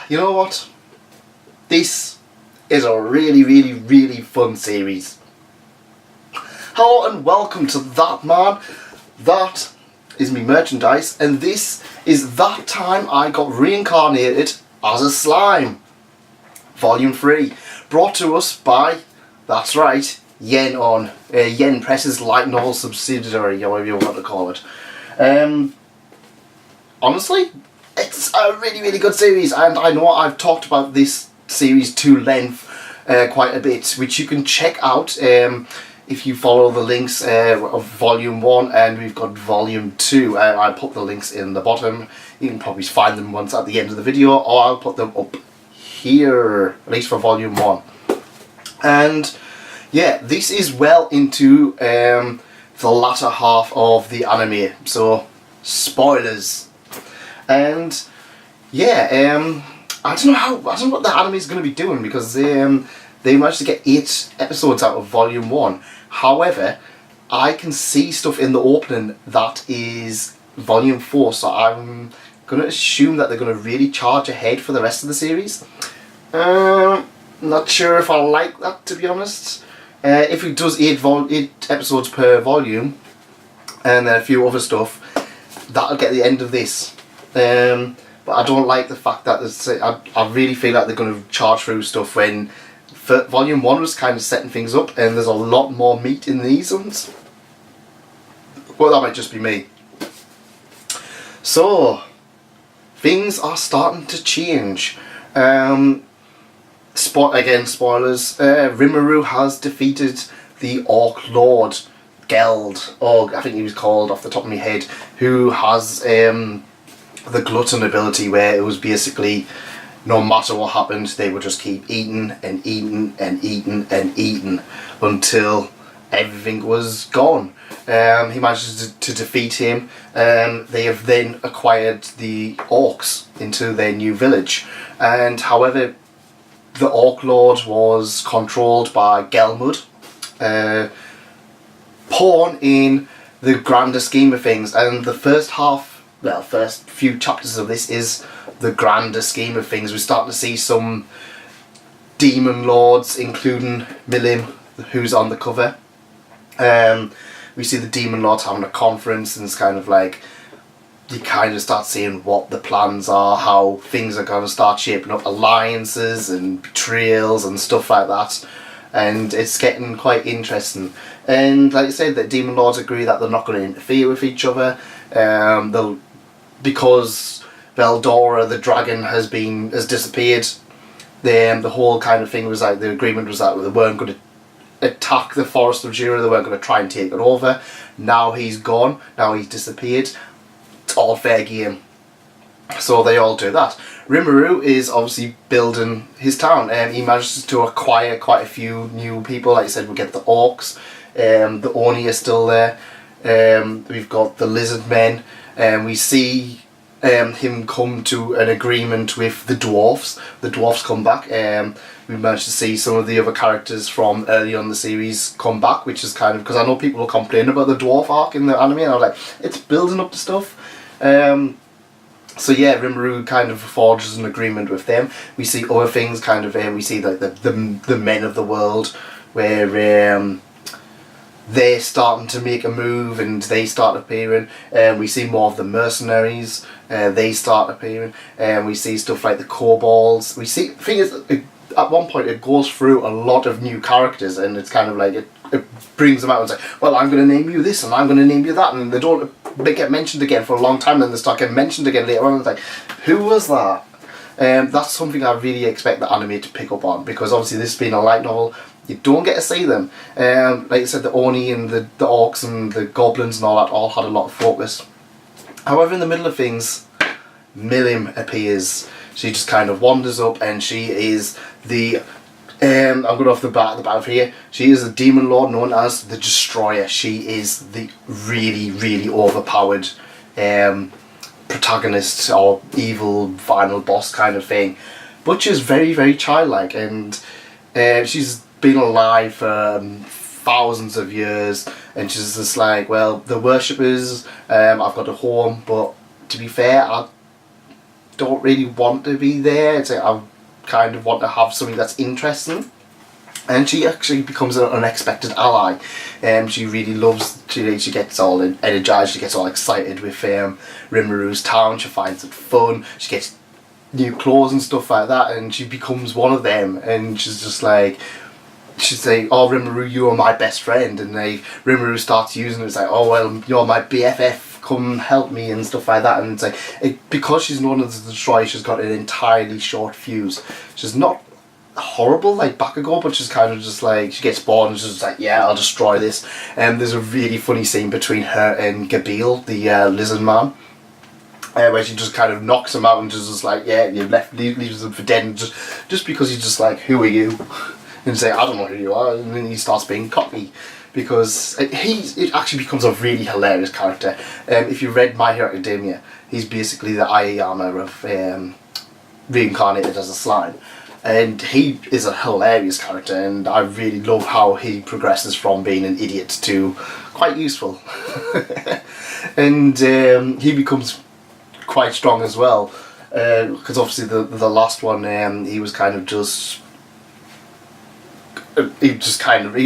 You know what? This is a really fun series. Hello and welcome to That Man. That is me merchandise, and this is that time I got reincarnated as a slime. Volume 3, brought to us by, that's right, Yen on Yen Press's light novel subsidiary, or whatever you want to call it. Honestly, it's a really good series, and I know I've talked about this series to length quite a bit, which you can check out if you follow the links of Volume 1, and we've got Volume 2. I'll put the links in the bottom. You can probably find them once at the end of the video, or I'll put them up here, at least for Volume 1. And yeah, this is well into the latter half of the anime, so spoilers. And yeah, I don't know what the anime is going to be doing, because they managed to get 8 episodes out of Volume 1. However, I can see stuff in the opening that is Volume 4, so I'm going to assume that they're going to really charge ahead for the rest of the series. Not sure if I like that, to be honest. If it does 8 episodes per volume, and then a few other stuff, that'll get the end of this. But I don't like the fact that I really feel like they're going to charge through stuff when Volume 1 was kind of setting things up, and there's a lot more meat in these ones. Well, that might just be me. So, things are starting to change. Again, spoilers. Rimuru has defeated the Orc Lord Geld, or I think he was called off the top of my head, who has the glutton ability, where it was basically no matter what happened, they would just keep eating and eating and eating and eating until everything was gone. He managed to defeat him. They have then acquired the orcs into their new village, and however, the Orc Lord was controlled by Gelmud, pawn in the grander scheme of things, and the first few chapters of this is the grander scheme of things. We're starting to see some demon lords, including Milim, who's on the cover. We see the demon lords having a conference, and it's kind of like you kind of start seeing what the plans are, how things are going to start shaping up, alliances and betrayals and stuff like that, and it's getting quite interesting. And like I said, the demon lords agree that they're not going to interfere with each other. Because Veldora the dragon has disappeared. The whole kind of thing was like, the agreement was that they weren't going to attack the Forest of Jura, they weren't going to try and take it over. Now he's gone, now he's disappeared. It's all fair game. So they all do that. Rimuru is obviously building his town, and he manages to acquire quite a few new people. Like I said, we get the orcs, the Oni are still there. We've got the lizard men, and we see him come to an agreement with the dwarfs. The dwarfs come back. We managed to see some of the other characters from early on in the series come back, which is kind of, because I know people will complain about the dwarf arc in the anime, and I was like, it's building up the stuff. So yeah, Rimuru kind of forges an agreement with them. We see other things, kind of, we see like the men of the world, where they're starting to make a move and they start appearing. We see more of the mercenaries, they start appearing, and we see stuff like the kobolds. We see, the thing is, at one point it goes through a lot of new characters, and it's kind of like it brings them out and say, well, I'm going to name you this and I'm going to name you that, and they don't get mentioned again for a long time, and they start getting mentioned again later on, and it's like, who was that? That's something I really expect the anime to pick up on, because obviously this being a light novel, you don't get to see them. Like I said, the Oni and the orcs and the goblins and all that all had a lot of focus. However, in the middle of things, Milim appears. She just kind of wanders up, and she is the I'm going off the bat here. She is the demon lord known as the Destroyer. She is the really overpowered protagonist or evil final boss kind of thing. But she's very childlike, and she's been alive for thousands of years, and she's just like, well, the worshippers, I've got a home, but to be fair, don't really want to be there. It's like I kind of want to have something that's interesting. And she actually becomes an unexpected ally. She really loves, she gets all energized, she gets all excited with Rimuru's town, she finds it fun, she gets new clothes and stuff like that, and she becomes one of them, and she's just like, she's like, oh Rimuru, you are my best friend, and Rimuru starts using it, it's like, oh well, you're my BFF, come help me and stuff like that, and it's like, because she's known as the Destroyer, she's got an entirely short fuse. She's not horrible like Bakugo, but she's kind of just like, she gets bored and she's just like, yeah, I'll destroy this. And there's a really funny scene between her and Gabil, the lizard man, where she just kind of knocks him out and just like, yeah, you leaves him for dead, and just because he's just like, who are you? And say, I don't know who you are, and then he starts being cocky. Because it actually becomes a really hilarious character. If you read My Hero Academia, he's basically the Aoyama of reincarnated as a slime. And he is a hilarious character, and I really love how he progresses from being an idiot to quite useful. And he becomes quite strong as well, because obviously the last one, he was kind of just... He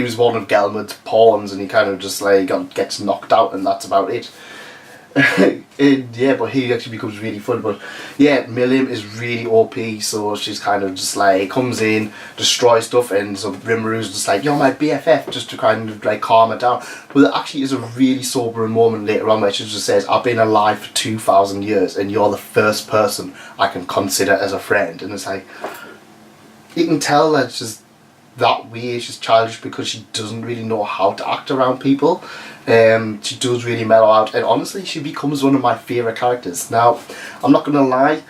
was one of Gelmud's pawns, and he kind of just like gets knocked out, and that's about it. And yeah, but he actually becomes really fun. But yeah, Milim is really OP, so she's kind of just like comes in, destroys stuff, and so Rimuru's just like, you're my BFF, just to kind of like calm her down. But there actually is a really sobering moment later on where she just says, I've been alive for 2,000 years, and you're the first person I can consider as a friend. And it's like, you can tell that just that way she's childish because she doesn't really know how to act around people. She does really mellow out, and honestly she becomes one of my favourite characters. Now, I'm not going to lie,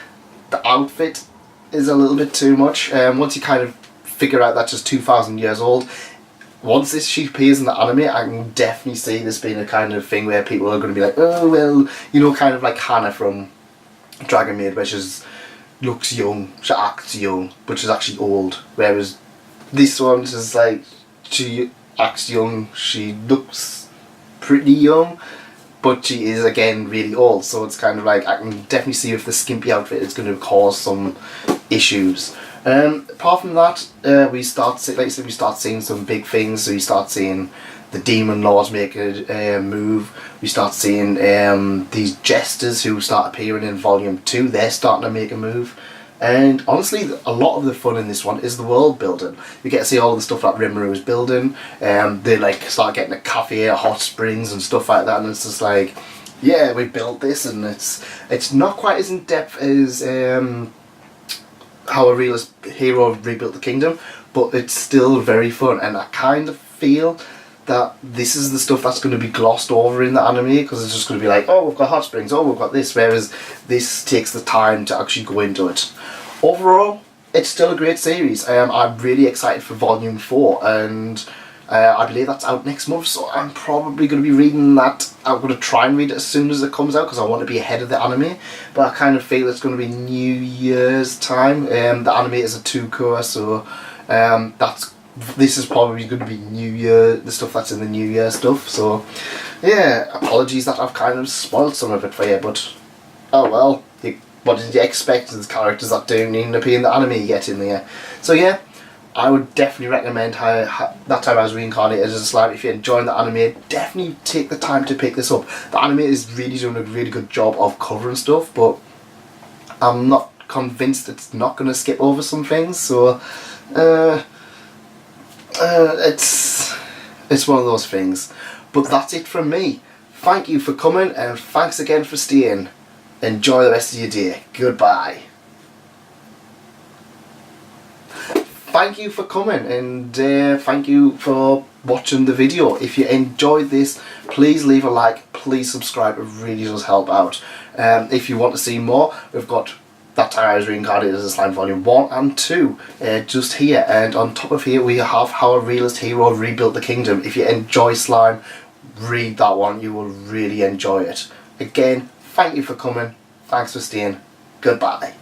the outfit is a little bit too much. Once you kind of figure out that's just 2,000 years old, once she appears in the anime, I can definitely see this being a kind of thing where people are going to be like, oh well, you know, kind of like Hannah from Dragon Maid, where she looks young, she acts young, but she's actually old, whereas this one is like, she acts young, she looks pretty young, but she is again really old, so it's kind of like, I can definitely see if the skimpy outfit is going to cause some issues. Apart from that, we start seeing some big things. So we start seeing the Demon Lords make a move. We start seeing these jesters who start appearing in Volume 2, they're starting to make a move. And honestly, a lot of the fun in this one is the world building. You get to see all the stuff that Rimuru is building. They like start getting a cafe, hot springs and stuff like that, and it's just like, yeah, we built this, and it's not quite as in depth as how a realist hero rebuilt the kingdom, but it's still very fun, and I kind of feel that this is the stuff that's going to be glossed over in the anime, because it's just going to be like, oh, we've got hot springs, oh, we've got this, whereas this takes the time to actually go into it. Overall, it's still a great series. I'm really excited for Volume 4, and I believe that's out next month, so I'm probably going to be reading that. I'm going to try and read it as soon as it comes out, because I want to be ahead of the anime, but I kind of feel it's going to be New Year's time. The anime is a 2-cour, so this is probably going to be New Year, the stuff that's in the New Year stuff, so yeah, apologies that I've kind of spoiled some of it for you, but oh well, what did you expect? The characters that don't even appear in the anime you get in there. So yeah, I would definitely recommend That Time I Was Reincarnated as a slime. If you're enjoying the anime, definitely take the time to pick this up. The anime is really doing a really good job of covering stuff, but I'm not convinced it's not going to skip over some things, so it's one of those things. But that's it from me. Thank you for coming, and thanks again for staying. Enjoy the rest of your day. Goodbye. Thank you for coming, and thank you for watching the video. If you enjoyed this, please leave a like, please subscribe, it really does help out. If you want to see more, we've got That Time I Was Reincarnated as a Slime Volume 1 and 2 just here, and on top of here we have How a Realist Hero Rebuilt the Kingdom. If you enjoy slime, read that one, you will really enjoy it. Again, thank you for coming, thanks for staying, goodbye.